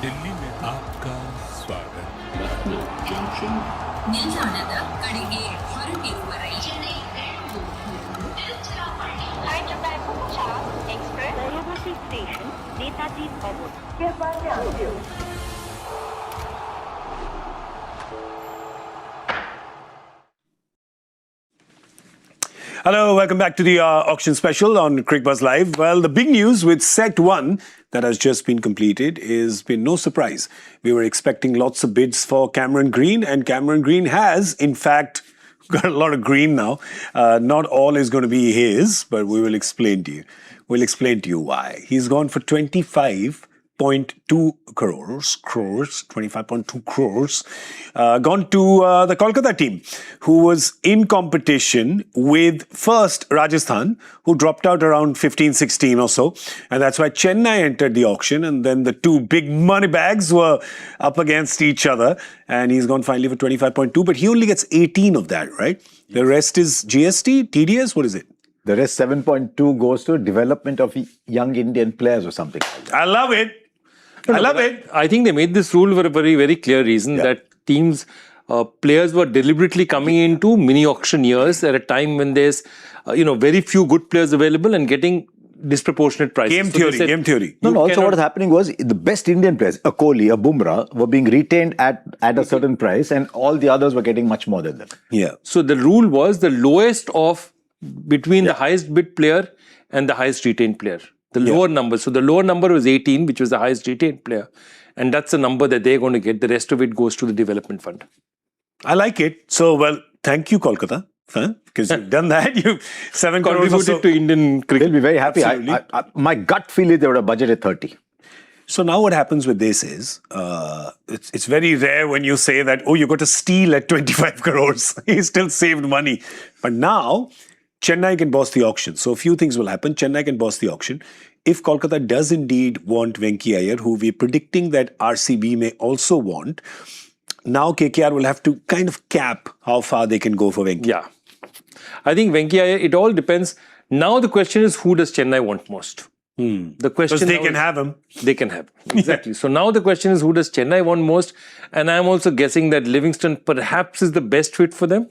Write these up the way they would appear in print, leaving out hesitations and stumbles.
दिल्ली में आपका स्वागत. Lucknow Junction. ನಿಲ್ದಾಣದ ಕಡೆಗೆ ಹೊರಟಿರುವರೆ Hyderabad Express, University Station, Netaji Bhogle. Hello, welcome back to the auction special on Cricbuzz Live. Well, the big news with set 1 that has just been completed is been no surprise. We were expecting lots of bids for Cameron Green, and Cameron Green has, in fact, got a lot of green now. Not all is going to be his, but we will explain to you. We'll explain to you why. He's gone for 25.2 crores, 25.2 crores, gone to the Kolkata team, who was in competition with first Rajasthan, who dropped out around 15-16 or so. And that's why Chennai entered the auction. And then the two big money bags were up against each other. And he's gone finally for 25.2, but he only gets 18 of that, right? The rest is GST, TDS, what is it? The rest 7.2 goes to development of young Indian players or something. I love it. I love it. I think they made this rule for a very, very clear reason that teams, players were deliberately coming into mini auction years at a time when there's, very few good players available and getting disproportionate prices. Game theory. No, also what is happening was the best Indian players, a Kohli, a Bumrah, were being retained at a certain price, and all the others were getting much more than them. Yeah. So the rule was the lowest of between the highest bid player and the highest retained player. The lower number. So the lower number was 18, which was the highest retained player. And that's the number that they're going to get. The rest of it goes to the development fund. I like it. So, well, thank you, Kolkata. Because you've done that. You've 7 crores or Contributed so. to Indian cricket. They'll be very happy. Absolutely. My gut feel is they would have budgeted 30. So now what happens with this is, it's very rare when you say that, oh, you got a steal at 25 crores. He still saved money. But now, Chennai can boss the auction. So a few things will happen. Chennai can boss the auction. If Kolkata does indeed want Venki Iyer, who we're predicting that RCB may also want, now KKR will have to kind of cap how far they can go for Venki. Yeah. I think Venki Iyer, it all depends. Now the question is, who does Chennai want most? The question Because they now can is- have him. They can have. Exactly. So now the question is, who does Chennai want most? And I'm also guessing that Livingston perhaps is the best fit for them.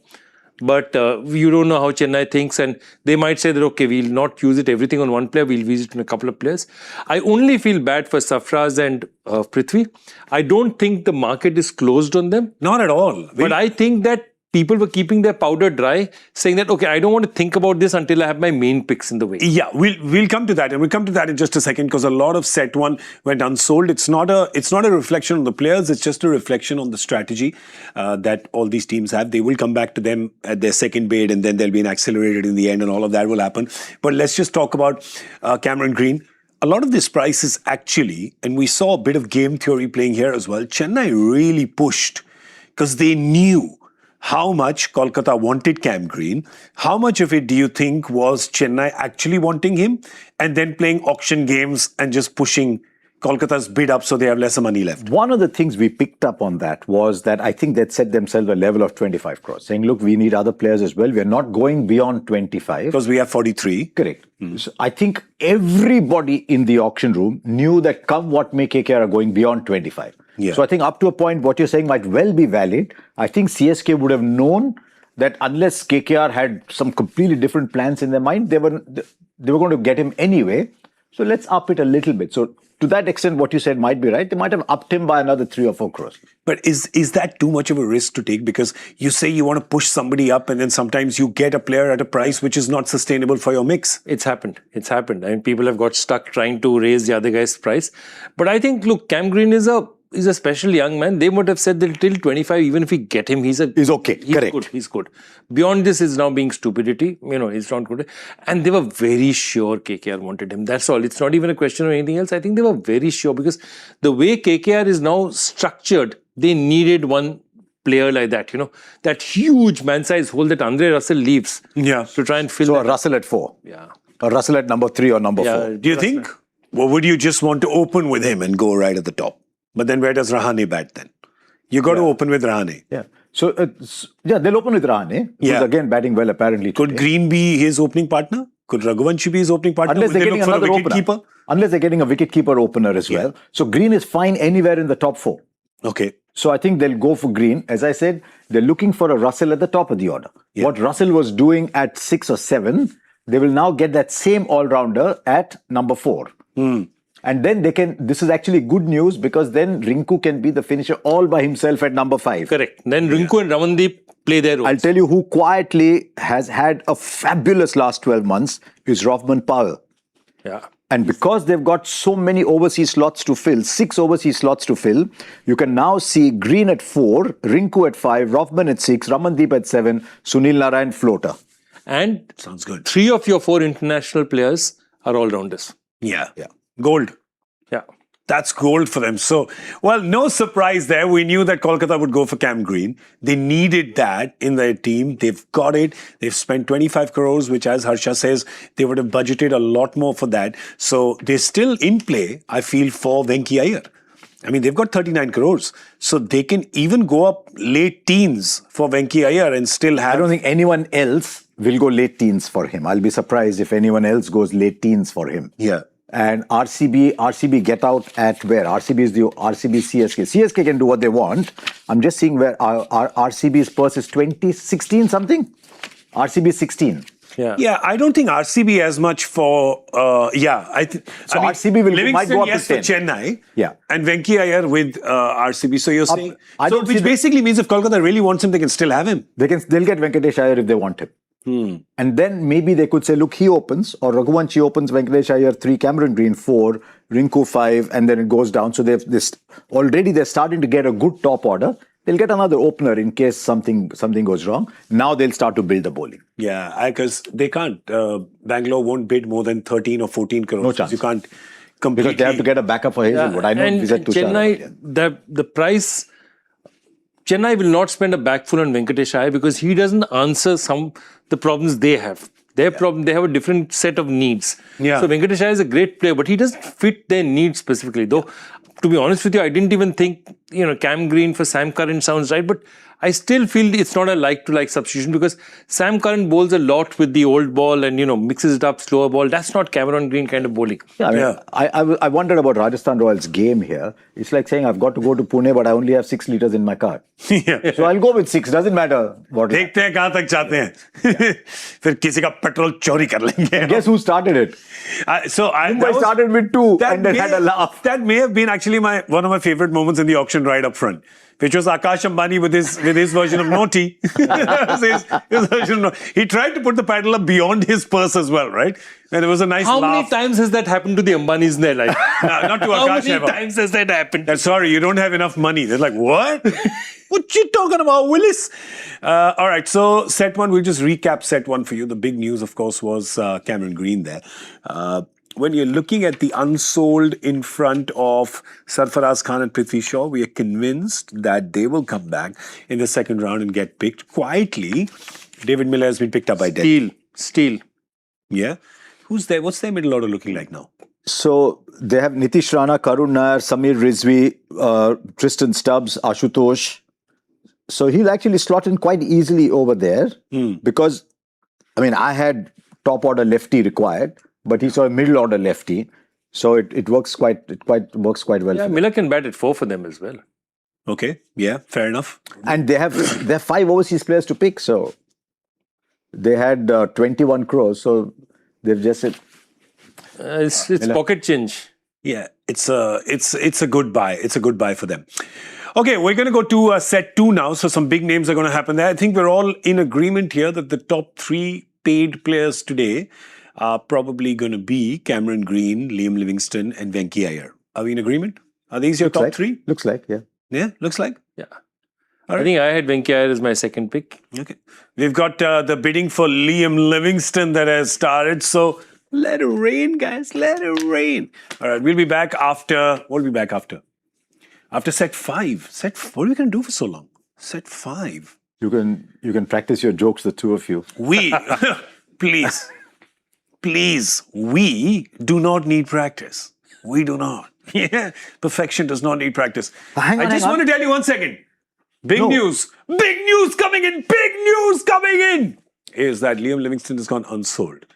But you don't know how Chennai thinks, and they might say that, okay, we'll not use everything on one player, we'll use it on a couple of players. I only feel bad for Safraz and Prithvi. I don't think the market is closed on them. Not at all. But I think that people were keeping their powder dry, saying that, okay, I don't want to think about this until I have my main picks in the way. Yeah, we'll come to that, and we'll come to that in just a second, because a lot of set 1 went unsold. It's not a reflection on the players. It's just a reflection on the strategy that all these teams have. They will come back to them at their second bid, and then there'll be an accelerated in the end, and all of that will happen. But let's just talk about Cameron Green. A lot of this price is actually, and we saw a bit of game theory playing here as well, Chennai really pushed because they knew how much Kolkata wanted Cam Green. How much of it do you think was Chennai actually wanting him and then playing auction games and just pushing Kolkata's bid up so they have lesser money left? One of the things we picked up on that was that I think they'd set themselves a level of 25 crores, saying, look, we need other players as well. We're not going beyond 25. Because we have 43. Correct. So I think everybody in the auction room knew that come what may, KKR are going beyond 25. Yeah. So I think up to a point, what you're saying might well be valid. I think CSK would have known that unless KKR had some completely different plans in their mind, they were going to get him anyway. So let's up it a little bit. So to that extent, what you said might be right. They might have upped him by another 3 or 4 crores. But is that too much of a risk to take? Because you say you want to push somebody up, and then sometimes you get a player at a price which is not sustainable for your mix. It's happened. I mean, people have got stuck trying to raise the other guy's price. But I think, look, Cam Green is a special young man. They would have said that till 25, even if we get him, he's okay. Correct. Good. He's good. Beyond this is now being stupidity. He's not good. And they were very sure KKR wanted him. That's all. It's not even a question of anything else. I think they were very sure, because the way KKR is now structured, they needed one player like that, that huge man-sized hole that Andre Russell leaves to try and fill. So a Russell at 4. Yeah. A Russell at number 3 or number 4. Do you think? Or would you just want to open with him and go right at the top? But then where does Rahane bat then? You got to open with Rahane. Yeah. So, they'll open with Rahane, who's again batting well apparently. Could today. Green be his opening partner? Could Raghuvanshi be his opening partner? Unless Would they're they getting look for a another wicket opener. keeper? unless they're getting a wicket-keeper opener as well. So Green is fine anywhere in the top 4. Okay. So I think they'll go for Green. As I said, they're looking for a Russell at the top of the order. Yeah. What Russell was doing at 6 or 7, they will now get that same all-rounder at number 4. And then they can, this is actually good news because then Rinku can be the finisher all by himself at number 5. Correct. Then Rinku and Ramandeep play their role. I'll tell you who quietly has had a fabulous last 12 months is Rovman Powell. Yeah. And because they've got so many overseas slots to fill, 6 overseas slots to fill, you can now see Green at 4, Rinku at 5, Rovman at 6, Ramandeep at 7, Sunil Narayan floater. And Sounds good. 3 of your 4 international players are all-rounders. Yeah. Gold. Yeah. That's gold for them. So, well, no surprise there. We knew that Kolkata would go for Cam Green. They needed that in their team. They've got it. They've spent 25 crores, which, as Harsha says, they would have budgeted a lot more for that. So they're still in play, I feel, for Venki Iyer. I mean, they've got 39 crores. So they can even go up late teens for Venki Iyer and still have... I don't think anyone else will go late teens for him. I'll be surprised if anyone else goes late teens for him. Yeah. And RCB get out at where? RCB is the RCB CSK. CSK can do what they want. I'm just seeing where our RCB's purse is 16 something. RCB 16. Yeah, I don't think RCB as much for, so RCB might go up to 10. For Chennai. Yeah. And Venki Iyer with RCB. So you're saying, which don't basically means if Kolkata really wants him, they can still have him. They'll get Venkatesh Iyer if they want him. And then maybe they could say, look, he opens, or Raghuvanshi opens, Venkatesh Iyer 3, Cameron Green 4, Rinku 5, and then it goes down. So they're starting to get a good top order. They'll get another opener in case something goes wrong. Now they'll start to build the bowling. Yeah, because they can't. Bangalore won't bid more than 13 or 14 crores. No chance. You can't completely... Because they have to get a backup for Hazelwood. I know and we said Chennai, the price... Chennai will not spend a bag full on Venkatesh Iyer because he doesn't answer the problems they have. Their problem, they have a different set of needs. Yeah. So Venkatesh Iyer is a great player, but he doesn't fit their needs specifically. Though, to be honest with you, I didn't even think, Cam Green for Sam Curran sounds right, but I still feel it's not a like-to-like substitution because Sam Curran bowls a lot with the old ball and, mixes it up, slower ball. That's not Cameron Green kind of bowling. I wondered about Rajasthan Royals' game here. It's like saying I've got to go to Pune, but I only have 6 litres in my car. So I'll go with 6. Doesn't matter what. देखते हैं कहाँ तक जाते हैं. फिर किसी का petrol चोरी कर लेंगे. Guess who started it? Mumbai started with 2 and then had a laugh. That may have been actually one of my favorite moments in the auction right up front, which was Akash Ambani with his version of Naughty. his version of, he tried to put the paddle up beyond his purse as well, right? And there was a nice How laugh. many times has that happened to the Ambanis in their life? No, not to How Akash many ever. times has that happened? Sorry, you don't have enough money. They're like, what? What you talking about, Willis? All right, so set 1, we'll just recap set 1 for you. The big news, of course, was Cameron Green there. When you're looking at the unsold in front of Sarfaraz Khan and Prithvi Shaw, we are convinced that they will come back in the second round and get picked. Quietly, David Miller has been picked up by Delhi. Steele. Yeah? Who's there? What's their middle order looking like now? So they have Nitish Rana, Karun Nair, Samir Rizvi, Tristan Stubbs, Ashutosh. So he'll actually slot in quite easily over there because, I had top order lefty required, but he saw a middle order lefty. So it works quite well. Yeah, Miller can bat at 4 for them as well. Okay, yeah, fair enough. And they have 5 overseas players to pick. So they had 21 crores. So they've just said, it's pocket change. Yeah, it's a good buy. It's a good buy for them. Okay, we're going to go to set 2 now. So some big names are going to happen there. I think we're all in agreement here that the top 3 paid players today are probably going to be Cameron Green, Liam Livingston, and Venki Iyer. Are we in agreement? Are these your top 3? Looks like, yeah. Yeah, looks like. Yeah. Right. I think I had Venki Iyer as my second pick. Okay. We've got the bidding for Liam Livingston that has started. So let it rain, guys. Let it rain. All right. We'll be back after. What will be back after? After set 5. What are we going to do for so long? Set 5. You can practice your jokes, the two of you. Please, we do not need practice. We do not. Yeah, perfection does not need practice. I just want to tell you 1 second. Big news coming in. Big news coming in is that Liam Livingston has gone unsold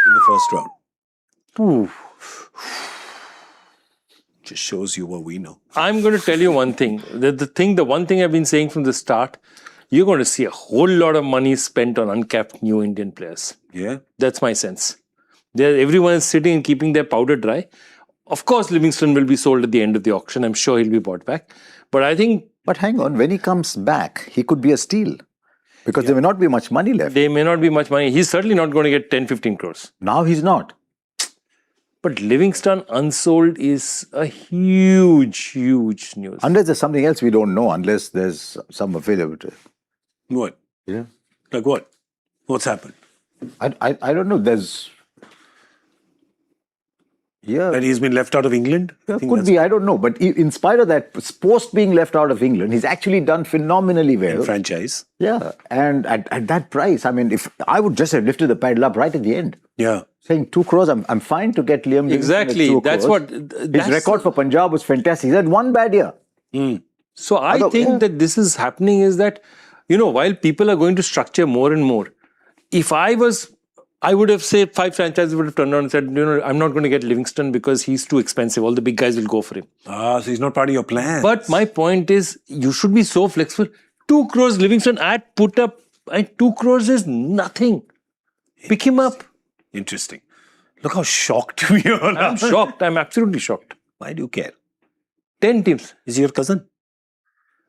in the first round. Just shows you what we know. I'm going to tell you one thing. The one thing I've been saying from the start, you're going to see a whole lot of money spent on uncapped new Indian players. Yeah. That's my sense. Everyone is sitting and keeping their powder dry. Of course, Livingston will be sold at the end of the auction. I'm sure he'll be bought back. But I think... But hang on, when he comes back, he could be a steal. Because there may not be much money left. There may not be much money. He's certainly not going to get 10, 15 crores. Now he's not. But Livingston unsold is a huge, huge news. Unless there's something else we don't know, unless there's some availability. What? Yeah. Like what? What's happened? I don't know. There's... Yeah. That he's been left out of England? Yeah, could be, I don't know. But in spite of that, post being left out of England, he's actually done phenomenally well. Franchise. Yeah. And at that price, I mean, if I would just have lifted the pedal up right at the end. Yeah. Saying 2 crores, I'm fine to get Liam. Exactly. That's crores. His record for Punjab was fantastic. He had one bad year. So I think that this is happening is that, while people are going to structure more and more, if I would have said 5 franchises would have turned around and said, I'm not going to get Livingston because he's too expensive. All the big guys will go for him. So he's not part of your plan. But my point is, you should be so flexible. 2 crores Livingston, I'd put up, and 2 crores is nothing. Pick him up. Interesting. Look how shocked we are. I'm shocked. I'm absolutely shocked. Why do you care? 10 teams. Is he your cousin?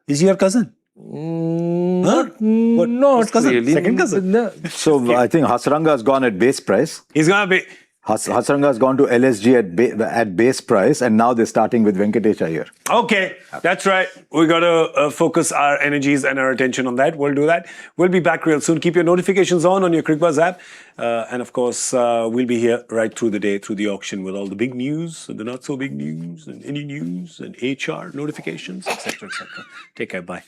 Is he your cousin? Not First cousin? really. Second cousin? No. So I think Hasranga has gone at base price. He's gonna be... Hasranga has gone to LSG at base price, and now they're starting with Venkatesh Iyer. Okay, that's right. We got to focus our energies and our attention on that. We'll do that. We'll be back real soon. Keep your notifications on your Cricbuzz app. And of course, we'll be here right through the day, through the auction, with all the big news and the not so big news and any news and HR notifications, etc., etc. Take care. Bye.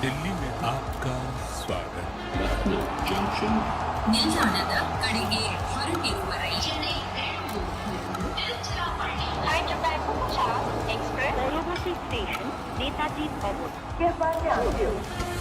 Delhi में आपका स्वागत ನಿಲ್ದಾಣದ ಕಡೆಗೆ ಹೊರಟಿರುವರೆ Hyderabad Express, Livingston Station, Netaji Bhogle.